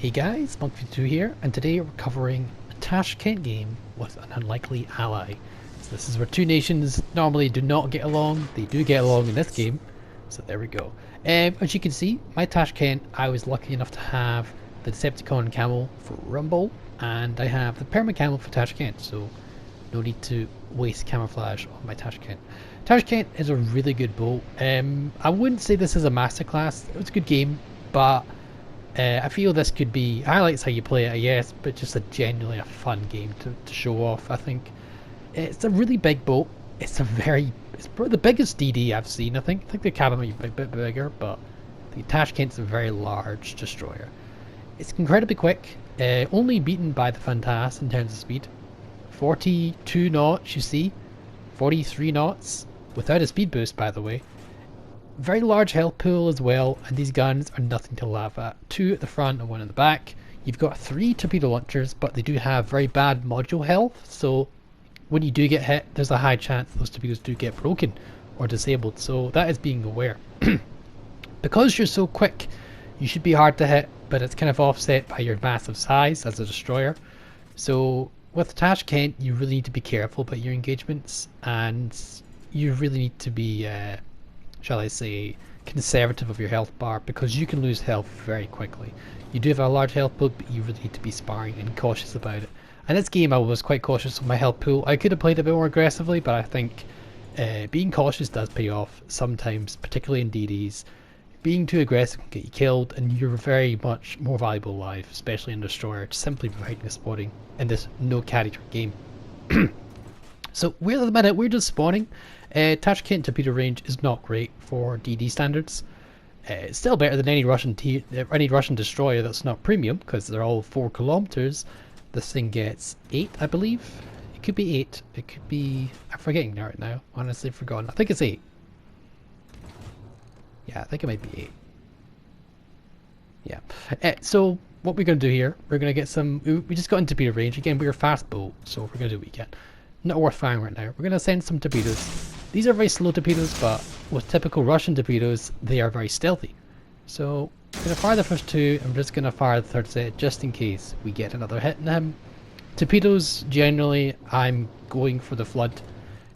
Hey guys, Monkey2 here, and today we're covering a Tashkent game with an unlikely ally. So this is where two nations normally do not get along. They do get along in this game, so there we go. As you can see, my Tashkent, I was lucky enough to have the Decepticon camel for Rumble, and I have the Perma camel for Tashkent, so no need to waste camouflage on my Tashkent. Tashkent is a really good boat. I wouldn't say this is a masterclass. It was a good game, but I feel this could be highlights how you play it, yes, but just a genuinely a fun game to show off. I think it's a really big boat. It's probably the biggest DD I've seen. I think the cabin might be a bit bigger, but the Tashkent's a very large destroyer. It's incredibly quick, only beaten by the Fantas in terms of speed. 42 knots, you see, 43 knots without a speed boost, by the way. Very large health pool as well, and these guns are nothing to laugh at. 2 at the front and 1 in the back. You've got 3 torpedo launchers, but they do have very bad module health, so when you do get hit, there's a high chance those torpedoes do get broken or disabled, so that is being aware. Because you're so quick, you should be hard to hit, but it's kind of offset by your massive size as a destroyer. So with Tashkent, you really need to be careful about your engagements, and you really need to be shall I say, conservative of your health bar, because you can lose health very quickly. You do have a large health pool, but you really need to be sparring and cautious about it. And this game I was quite cautious of my health pool. I could have played a bit more aggressively, but I think being cautious does pay off sometimes, particularly in DDs. Being too aggressive can get you killed, and you're very much more valuable alive, especially in Destroyer, simply providing the spotting in this no carry trick game. So at the minute we're just spawning. Tashkent torpedo range is not great for DD standards. It's still better than any Russian destroyer that's not premium, because they're all 4 kilometers. This thing gets 8, I believe. It could be 8. It could be. I'm forgetting right now. Honestly, forgotten. I think it's 8. Yeah, I think it might be 8. Yeah. So what we're going to do here, we're going to get some. We just got into torpedo range again. We're a fast boat, so we're going to do what we can. Not worth firing right now. We're going to send some torpedoes. These are very slow torpedoes, but with typical Russian torpedoes, they are very stealthy. So I'm going to fire the first 2, and we're just going to fire the third set just in case we get another hit in him. Torpedoes, generally, I'm going for the flood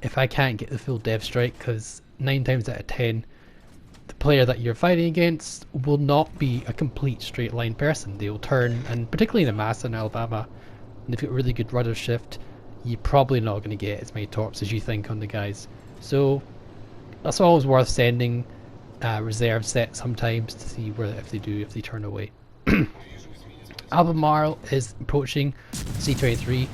if I can't get the full dev strike, because 9 times out of 10, the player that you're fighting against will not be a complete straight line person. They will turn, and particularly in Amasa in Alabama, and if you've got really good rudder shift, you're probably not going to get as many torps as you think on the guys. So that's always worth sending a reserve set sometimes to see if they turn away. Albemarle is approaching Z23.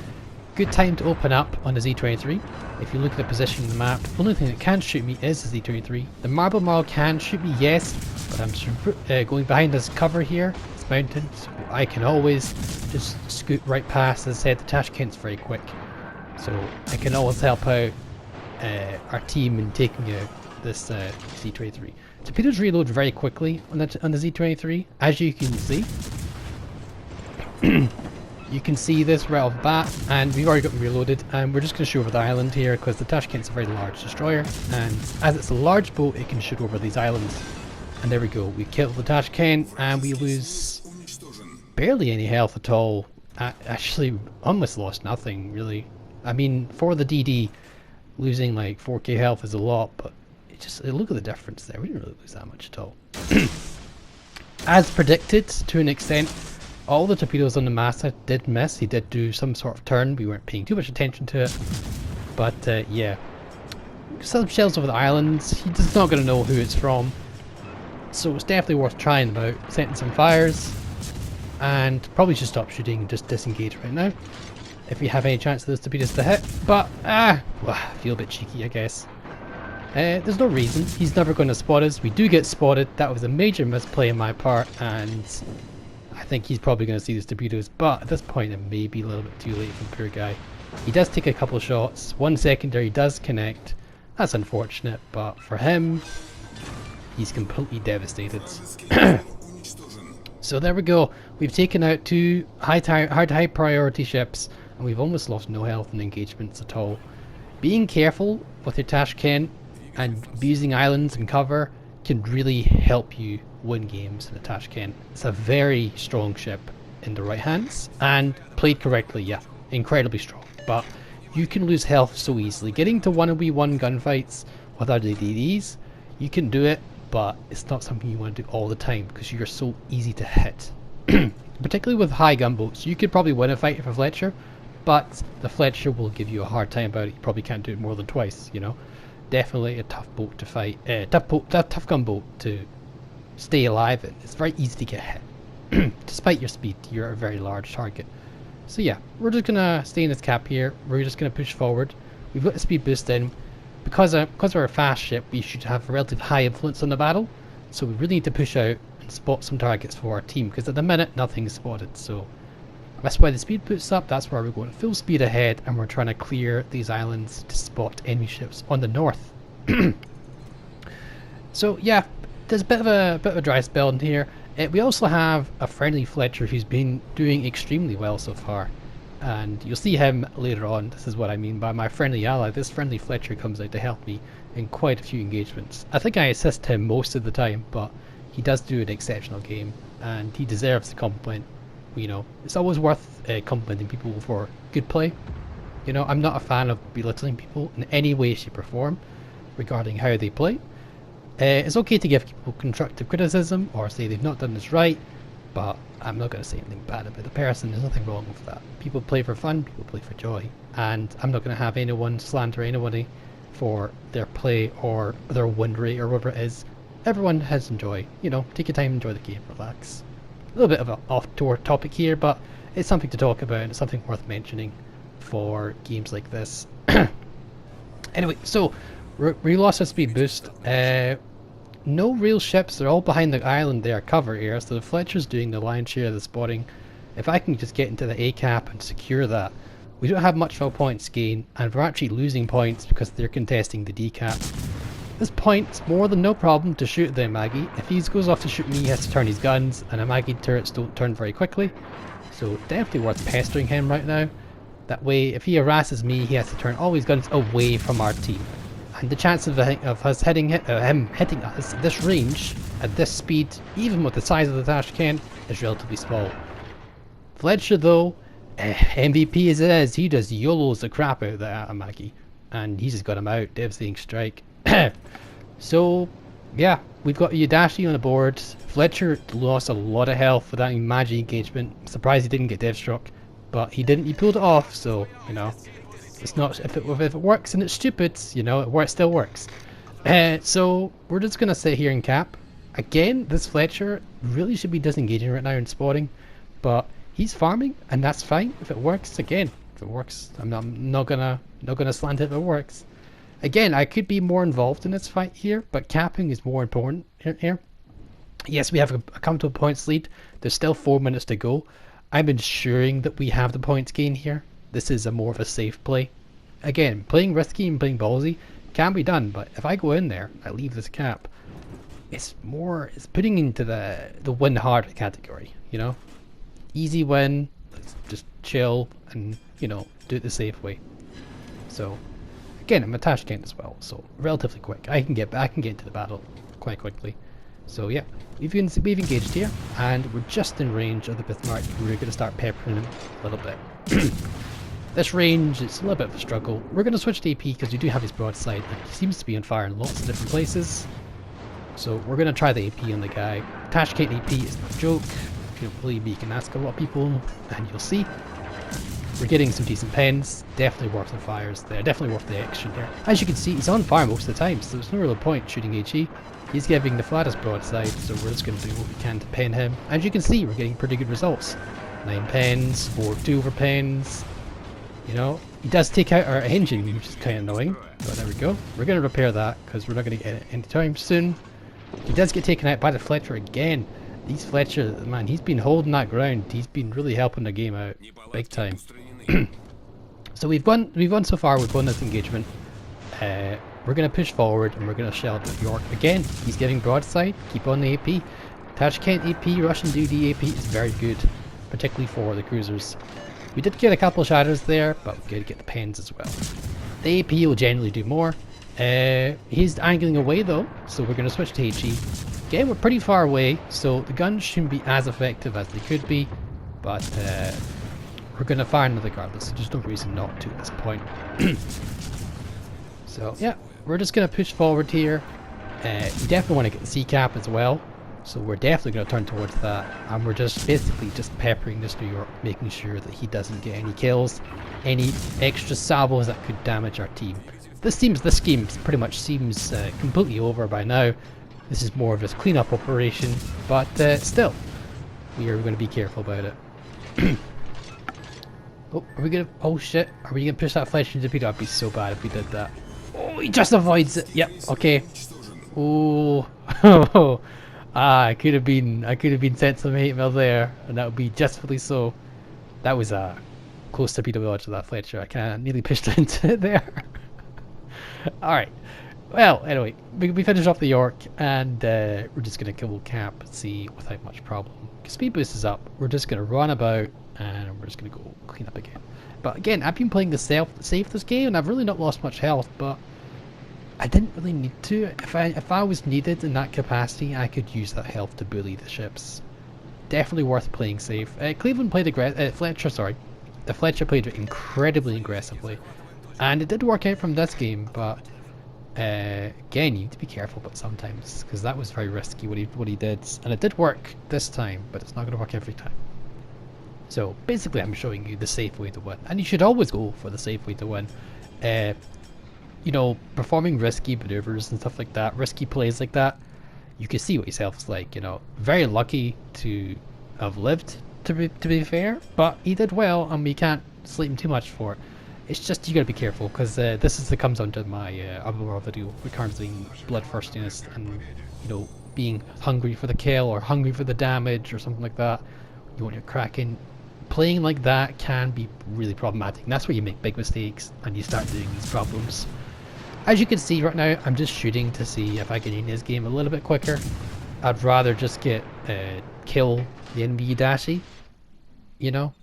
Good time to open up on the Z23. If you look at the position on the map, the only thing that can shoot me is the Z23. The Marble Marl can shoot me, yes, but I'm going behind this cover here, this mountain, so I can always just scoot right past. As I said, the Tashkent's very quick, so I can always help out our team in taking out this Z23. Torpedoes reload very quickly on the Z23, as you can see. You can see this right off the bat, and we've already got them reloaded, and we're just going to shoot over the island here because the Tashkent's a very large destroyer, and as it's a large boat it can shoot over these islands. And there we go, we killed the Tashkent, and we lose barely any health at all. Actually almost lost nothing really. I mean, for the DD, losing like 4k health is a lot, but look at the difference there. We didn't really lose that much at all. As predicted, to an extent, all the torpedoes on the Massa did miss. He did do some sort of turn. We weren't paying too much attention to it, but yeah. Some shells over the islands. He's not going to know who it's from, so it's definitely worth trying about. Setting some fires, and probably should stop shooting and just disengage right now if we have any chance of those torpedoes to hit. But well, I feel a bit cheeky, I guess. There's no reason. He's never going to spot us. We do get spotted. That was a major misplay on my part, and I think he's probably going to see these torpedoes, but at this point it may be a little bit too late for the poor guy. He does take a couple shots. One secondary does connect. That's unfortunate, but for him, he's completely devastated. So there we go. We've taken out 2 high priority ships, and we've almost lost no health in engagements at all. Being careful with your Tashkent and using islands and cover can really help you win games in the Tashkent. It's a very strong ship. in the right hands and played correctly, yeah, incredibly strong. But you can lose health so easily. Getting to 1v1 gunfights without ADDs, you can do it, but it's not something you want to do all the time because you're so easy to hit. Particularly with high gunboats, you could probably win a fight with a Fletcher, but the Fletcher will give you a hard time about it. You probably can't do it more than twice, you know. Definitely a tough boat to fight, tough gunboat to stay alive in. It's very easy to get hit. Despite your speed, you're a very large target. So yeah, we're just gonna stay in this cap here. We're just gonna push forward. We've got the speed boost in. Because we're a fast ship, we should have a relatively high influence on the battle. So we really need to push out and spot some targets for our team, because at the minute nothing's spotted. So that's why the speed puts up. That's why we're going full speed ahead, and we're trying to clear these islands to spot enemy ships on the north. So yeah, there's a bit of a dry spell in here. We also have a friendly Fletcher who's been doing extremely well so far, and you'll see him later on. This is what I mean by my friendly ally. This friendly Fletcher comes out to help me in quite a few engagements. I think I assist him most of the time, but he does do an exceptional game, and he deserves the compliment. You know, it's always worth complimenting people for good play. You know, I'm not a fan of belittling people in any way, shape or form regarding how they play. It's okay to give people constructive criticism or say they've not done this right, but I'm not going to say anything bad about the person. There's nothing wrong with that. People play for fun, people play for joy, and I'm not going to have anyone slander anybody for their play or their win rate or whatever it is. Everyone has enjoy. You know, take your time, enjoy the game, relax. A little bit of an off-tour topic here, but it's something to talk about and it's something worth mentioning for games like this. Anyway, so we lost our speed boost. No real ships, they're all behind the island there, cover here, so the Fletcher's doing the lion's share of the spotting. If I can just get into the A cap and secure that, we don't have much of a points gain, and we're actually losing points because they're contesting the D cap. This point's more than no problem to shoot the Amagi. If he goes off to shoot me, he has to turn his guns, and Amagi turrets don't turn very quickly, so definitely worth pestering him right now. That way, if he harasses me, he has to turn all his guns away from our team. And the chance of us him hitting us at this range, at this speed, even with the size of the Tashkent, is relatively small. Fletcher though, MVP as it is, he just YOLOs the crap out of that Amagi. And he's just got him out, devastating strike. So, yeah, we've got Yudashi on the board. Fletcher lost a lot of health for that Amagi engagement. I'm surprised he didn't get dev struck, but he didn't, he pulled it off, so, you know. It's not, if it works and it's stupid, you know, it still works. So we're just gonna sit here and cap. Again, this Fletcher really should be disengaging right now and spotting, but he's farming, and that's fine. If it works, again, if it works, I'm not gonna slant it if it works. Again, I could be more involved in this fight here, but capping is more important here. Yes, we have a comfortable points lead. There's still 4 minutes to go. I'm ensuring that we have the points gain here. This is more of a safe play. Again, playing risky and playing ballsy can be done, but if I go in there, I leave this cap, it's putting into the win hard category, you know? Easy win, let's just chill and, you know, do it the safe way. So, again, I'm a Tashkent as well, so relatively quick. I can get into the battle quite quickly. So yeah, we've engaged here, and we're just in range of the Bismarck. We're going to start peppering him a little bit. This range, it's a little bit of a struggle. We're going to switch to AP because we do have his broadside. He seems to be on fire in lots of different places. So we're going to try the AP on the guy. Tashkent AP is no joke. If you don't believe me, you can ask a lot of people and you'll see. We're getting some decent pens. Definitely worth the fires there. Definitely worth the action there. As you can see, he's on fire most of the time, so there's no real point shooting HE. He's giving the flattest broadside, so we're just going to do what we can to pen him. As you can see, we're getting pretty good results. 9 pens, 4 2-over pens. You know, he does take out our engine, which is kind of annoying. But there we go. We're going to repair that because we're not going to get it anytime soon. He does get taken out by the Fletcher again. These Fletcher, man, he's been holding that ground. He's been really helping the game out big time. So we've won so far. We've won this engagement. We're going to push forward and we're going to shell at York again. He's getting broadside. Keep on the AP. Tashkent AP, Russian DD AP is very good, particularly for the cruisers. We did get a couple of shadows there, but we did get the pens as well. The AP will generally do more. He's angling away though, so we're going to switch to HE. Again, we're pretty far away, so the guns shouldn't be as effective as they could be. but we're going to fire another regardless, so there's no reason not to at this point. So yeah, we're just going to push forward here. We definitely want to get the sea cap as well, so we're definitely going to turn towards that, and we're just basically just peppering this New York, making sure that he doesn't get any kills, any extra salvos that could damage our team. This game pretty much seems completely over by now. This is more of a cleanup operation, but still, we are going to be careful about it. Oh, are we gonna? Oh shit! Are we gonna push that flesh into the? That'd be so bad if we did that. Oh, he just avoids it. Yep. Okay. Oh. I could have been sent some hate mail there, and that would be justly so. That was close to torpedo dodge of that Fletcher. I kind of nearly pushed into it there. All right. Well, anyway, we finished off the York, and we're just gonna kill Cap and see without much problem. Speed boost is up. We're just gonna run about, and we're just gonna go clean up again. But again, I've been playing the safe this game, and I've really not lost much health. But I didn't really need to. If I was needed in that capacity, I could use that health to bully the ships. Definitely worth playing safe. Cleveland played Fletcher. Sorry, the Fletcher played incredibly aggressively, and it did work out from this game, but. Again, you need to be careful, but sometimes, because that was very risky what he did, and it did work this time, but it's not going to work every time. So basically, I'm showing you the safe way to win, and you should always go for the safe way to win. You know, performing risky maneuvers and stuff like that, risky plays like that, you can see what yourself is like. You know, very lucky to have lived, to be fair, but he did well, and we can't slate him too much for it. It's just you gotta be careful, because this comes onto my other video regards being bloodthirstiness and, you know, being hungry for the kill or hungry for the damage or something like that. You want your Kraken. Playing like that can be really problematic, and that's where you make big mistakes and you start doing these problems. As you can see right now, I'm just shooting to see if I can end this game a little bit quicker. I'd rather just get kill the enemy Dashi, you know.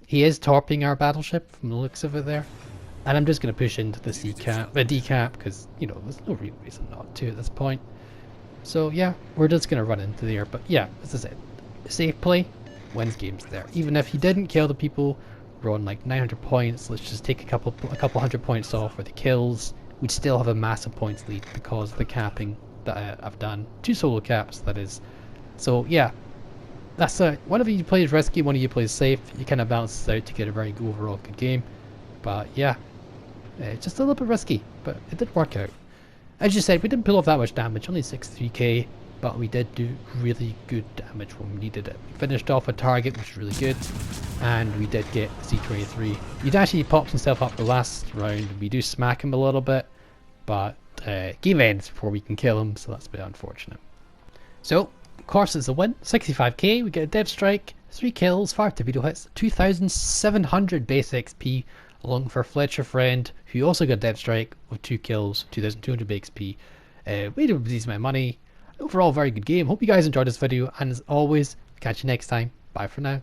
He is torping our battleship from the looks of it there. And I'm just going to push into the decap, because, you know, there's no real reason not to at this point. So yeah, we're just going to run into there. But yeah, this is it. Safe play wins games there. Even if he didn't kill the people, we're on like 900 points. Let's just take a couple hundred points off for the kills. We'd still have a massive points lead because of the capping that I've done. 2 solo caps, that is. So yeah. That's one of you plays risky, one of you plays safe. You kind of balance this out to get a very overall good game. But yeah, just a little bit risky, but it did work out. As you said, we didn't pull off that much damage, only 63k, but we did do really good damage when we needed it. We finished off a target, which was really good, and we did get the C-23. He'd actually popped himself up the last round. We do smack him a little bit, but game ends before we can kill him, so that's a bit unfortunate. So, of course, it's a win. 65k, we get a dev strike, 3 kills, 5 torpedo hits, 2,700 base XP, along for Fletcher friend, who also got a dev strike with 2 kills, 2,200 base XP. Way to release my money. Overall, very good game. Hope you guys enjoyed this video, and as always, catch you next time. Bye for now.